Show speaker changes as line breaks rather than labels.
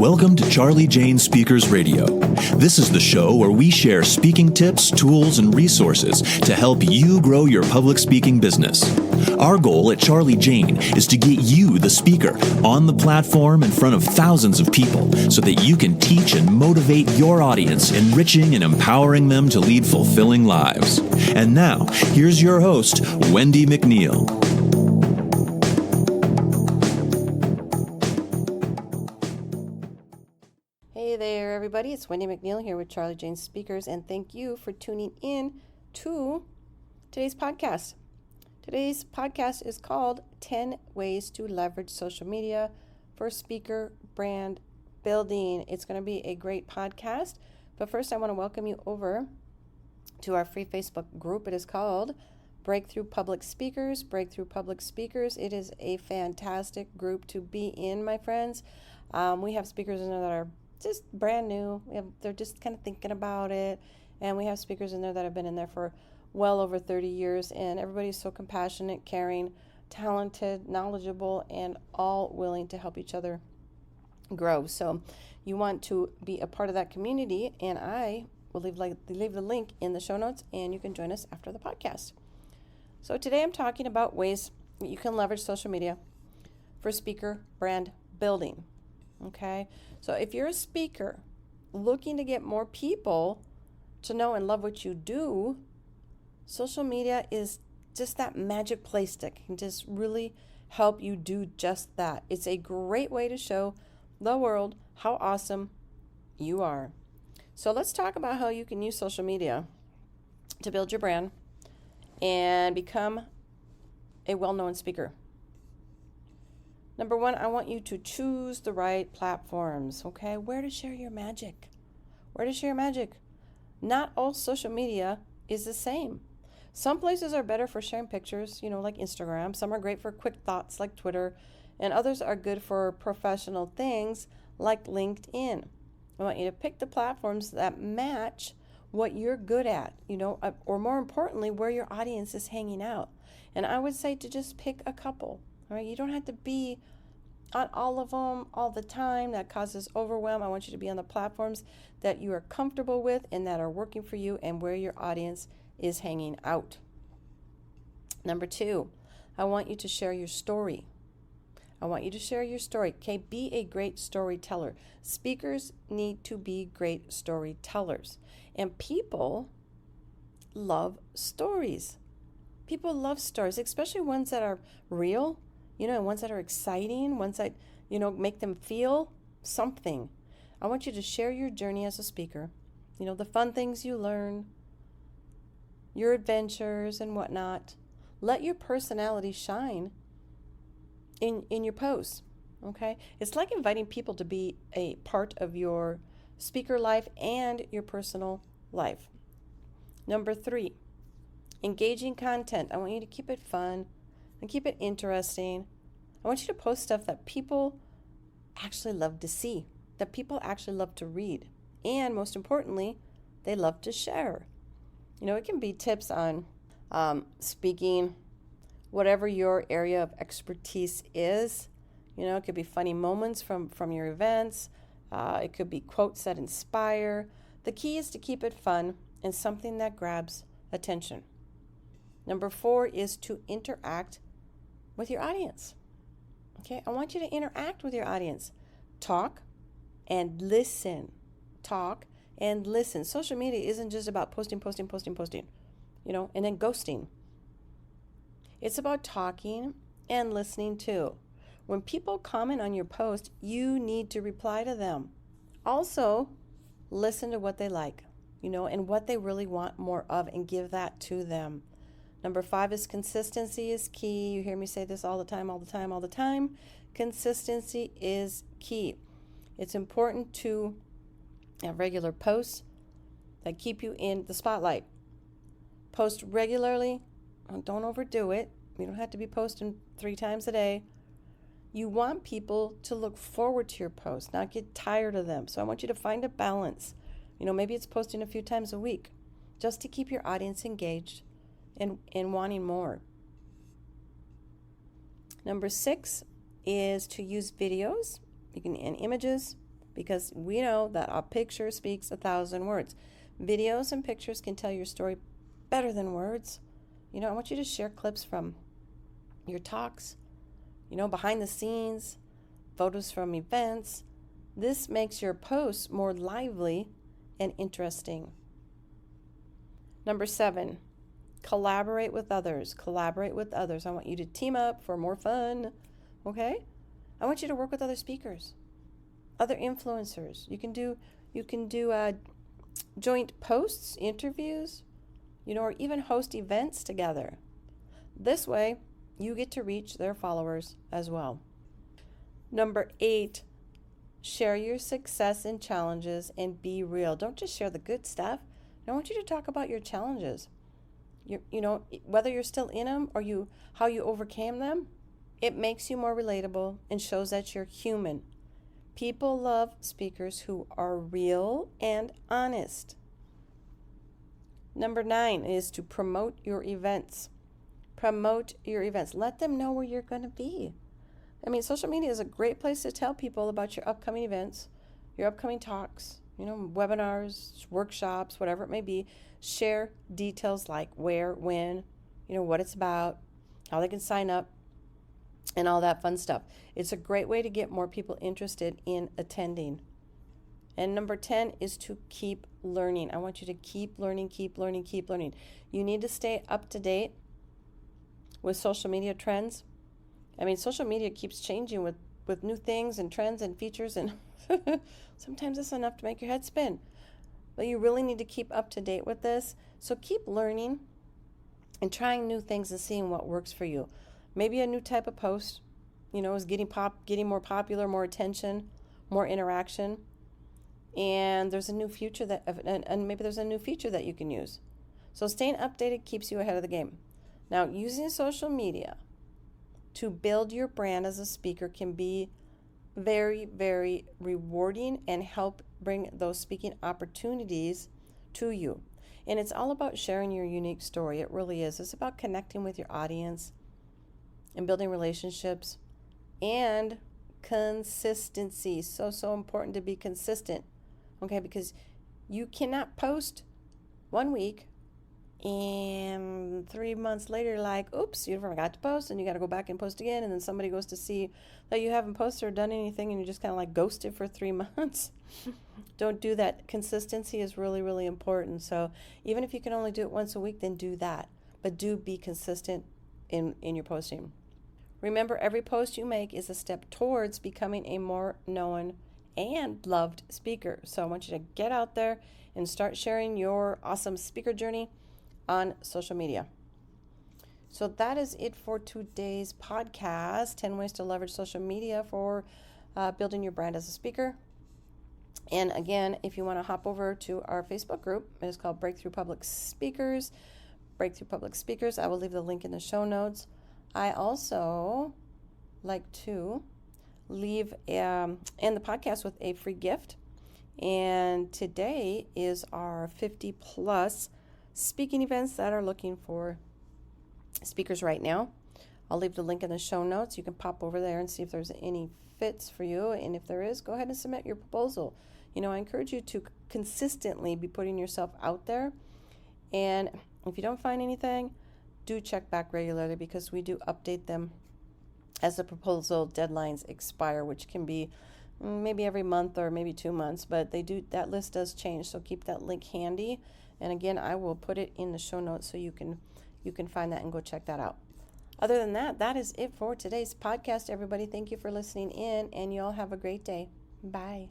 Welcome to Charli Jane Speakers Radio. This is the show where we share speaking tips, tools, and resources to help you grow your public speaking business. Our goal at Charli Jane is to get you, the speaker, on the platform in front of thousands of people so that you can teach and motivate your audience, enriching and empowering them to lead fulfilling lives. And now, here's your host, Wendi McNeil.
Hey there, everybody. It's Wendi McNeil here with Charli Jane Speakers, and thank you for tuning in to today's podcast. Today's podcast is called 10 Ways to Leverage Social Media for Speaker Brand Building. It's going to be a great podcast, but first I want to welcome you over to our free Facebook group. It is called Breakthrough Public Speakers. Breakthrough Public Speakers. It is a fantastic group to be in, my friends. We have speakers in there that are just brand new. They're just kind of thinking about it. And we have speakers in there that have been in there for well over 30 years. And everybody's so compassionate, caring, talented, knowledgeable, and all willing to help each other grow. So you want to be a part of that community. And I will leave the link in the show notes, and you can join us after the podcast. So today I'm talking about ways that you can leverage social media for speaker brand building. Okay, so if you're a speaker looking to get more people to know and love what you do, social media is just that magic place that can just really help you do just that. It's a great way to show the world how awesome you are. So let's talk about how you can use social media to build your brand and become a well-known speaker. Number one, I want you to choose the right platforms, okay? Where to share your magic. Where to share your magic. Not all social media is the same. Some places are better for sharing pictures, like Instagram. Some are great for quick thoughts like Twitter. And others are good for professional things like LinkedIn. I want you to pick the platforms that match what you're good at, or more importantly, where your audience is hanging out. And I would say to just pick a couple. All right, you don't have to be on all of them all the time. That causes overwhelm. I want you to be on the platforms that you are comfortable with and that are working for you and where your audience is hanging out. Number two, I want you to share your story. I want you to share your story. Okay, be a great storyteller. Speakers need to be great storytellers. And people love stories. People love stories, especially ones that are real, and ones that are exciting, ones that, make them feel something. I want you to share your journey as a speaker, the fun things you learn, your adventures and whatnot. Let your personality shine in your posts, okay? It's like inviting people to be a part of your speaker life and your personal life. Number three, engaging content. I want you to keep it fun and keep it interesting. I want you to post stuff that people actually love to see, that people actually love to read, and most importantly, they love to share. It can be tips on speaking, whatever your area of expertise is. It could be funny moments from your events. It could be quotes that inspire. The key is to keep it fun and something that grabs attention. Number four is to interact with your audience. Okay, I want you to interact with your audience. Talk and listen. Talk and listen. Social media isn't just about posting, and then ghosting. It's about talking and listening too. When people comment on your post, you need to reply to them. Also, listen to what they like, and what they really want more of, and give that to them. Number five is consistency is key. You hear me say this all the time. Consistency is key. It's important to have regular posts that keep you in the spotlight. Post regularly. Don't overdo it. You don't have to be posting 3 times a day. You want people to look forward to your posts, not get tired of them. So I want you to find a balance. Maybe it's posting a few times a week just to keep your audience engaged and wanting more. Number 6 is to use videos and images because we know that a picture speaks 1,000 words. Videos and pictures can tell your story better than words. I want you to share clips from your talks, behind the scenes, photos from events. This makes your posts more lively and interesting. Number 7, collaborate with others. Collaborate with others. I want you to team up for more fun, okay? I want you to work with other speakers, other influencers. You can do joint posts, interviews, or even host events together. This way, you get to reach their followers as well. Number 8, share your success and challenges and be real. Don't just share the good stuff. I want you to talk about your challenges. Whether you're still in them or how you overcame them, it makes you more relatable and shows that you're human. People love speakers who are real and honest. Number 9 is to promote your events. Promote your events. Let them know where you're going to be. Social media is a great place to tell people about your upcoming events, your upcoming talks, webinars, workshops, whatever it may be. Share details like where, when, what it's about, how they can sign up, and all that fun stuff. It's a great way to get more people interested in attending. And number 10 is to keep learning. I want you to keep learning, keep learning, keep learning. You need to stay up to date with social media trends. Social media keeps changing with new things and trends and features, and sometimes it's enough to make your head spin. But you really need to keep up to date with this. So keep learning and trying new things and seeing what works for you. Maybe a new type of post, is getting more popular, more attention, more interaction. And there's a new feature and maybe there's a new feature that you can use. So staying updated keeps you ahead of the game. Now, using social media to build your brand as a speaker can be very, very rewarding and help bring those speaking opportunities to you. And it's all about sharing your unique story. It really is. It's about connecting with your audience and building relationships and consistency. So important to be consistent, okay? Because you cannot post 1 week and 3 months later, oops, you forgot to post, and you got to go back and post again, and then somebody goes to see that you haven't posted or done anything, and you just kind of ghosted for 3 months. Don't do that. Consistency is really, really important. So even if you can only do it once a week, then do that. But do be consistent in your posting. Remember, every post you make is a step towards becoming a more known and loved speaker. So I want you to get out there and start sharing your awesome speaker journey on social media. So that is it for today's podcast, 10 ways to leverage social media for building your brand as a speaker. And again, if you want to hop over to our Facebook group, it is called Breakthrough Public Speakers. Breakthrough Public Speakers. I will leave the link in the show notes. I also like to leave end the podcast with a free gift. And today is our 50 plus speaking events that are looking for speakers right now. I'll leave the link in the show notes. You can pop over there and see if there's any fits for you. And if there is, go ahead and submit your proposal. I encourage you to consistently be putting yourself out there. And if you don't find anything, do check back regularly, because we do update them as the proposal deadlines expire, which can be maybe every month or maybe 2 months, but that list does change. So keep that link handy. And again, I will put it in the show notes so you can find that and go check that out. Other than that, that is it for today's podcast, everybody. Thank you for listening in, and you all have a great day. Bye.